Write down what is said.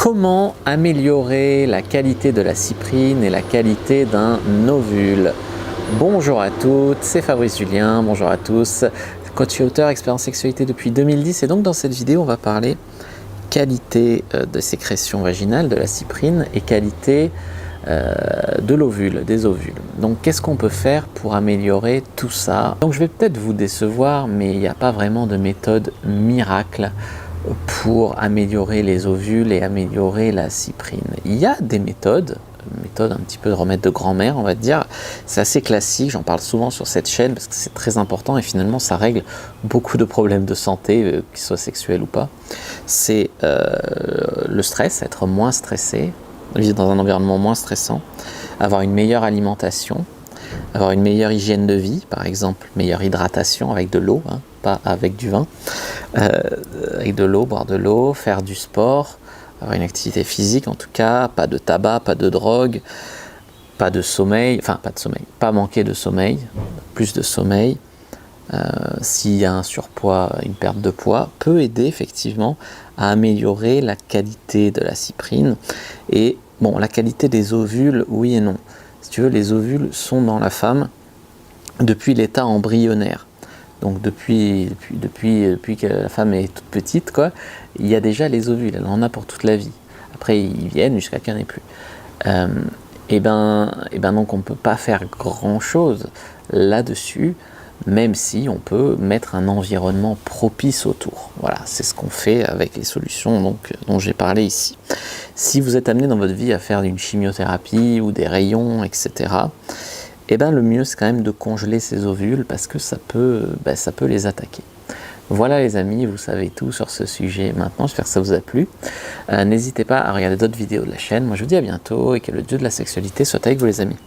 Comment améliorer la qualité de la cyprine et la qualité d'un ovule? Bonjour à toutes, c'est Fabrice Julien, bonjour à tous, coach et auteur, expert en sexualité depuis 2010, et donc dans cette vidéo on va parler qualité de sécrétion vaginale de la cyprine et qualité de l'ovule, des ovules. Donc qu'est-ce qu'on peut faire pour améliorer tout ça? Donc je vais peut-être vous décevoir, mais il n'y a pas vraiment de méthode miracle pour améliorer les ovules et améliorer la cyprine. Il y a des méthodes un petit peu de remède de grand-mère, on va dire. C'est assez classique, j'en parle souvent sur cette chaîne parce que c'est très important et finalement ça règle beaucoup de problèmes de santé, qu'ils soient sexuels ou pas. C'est le stress, être moins stressé, vivre dans un environnement moins stressant, avoir une meilleure alimentation, avoir une meilleure hygiène de vie, par exemple meilleure hydratation avec de l'eau, pas avec du vin, avec de l'eau, boire de l'eau, faire du sport, avoir une activité physique en tout cas, pas de tabac, pas de drogue, pas de sommeil, pas manquer de sommeil, plus de sommeil. S'il y a un surpoids, une perte de poids, peut aider effectivement à améliorer la qualité de la cyprine. Et bon, la qualité des ovules, oui et non. Si tu veux, les ovules sont dans la femme depuis l'état embryonnaire. Donc depuis que la femme est toute petite, quoi, il y a déjà les ovules, elle en a pour toute la vie. Après, ils viennent jusqu'à qu'il n'y en ait plus. Et ben donc on ne peut pas faire grand-chose là-dessus, même si on peut mettre un environnement propice autour. Voilà, c'est ce qu'on fait avec les solutions dont j'ai parlé ici. Si vous êtes amené dans votre vie à faire une chimiothérapie ou des rayons, etc., eh ben, le mieux c'est quand même de congeler ces ovules parce que ça peut les attaquer. Voilà les amis, vous savez tout sur ce sujet maintenant, j'espère que ça vous a plu. N'hésitez pas à regarder d'autres vidéos de la chaîne. Moi je vous dis à bientôt et que le dieu de la sexualité soit avec vous les amis.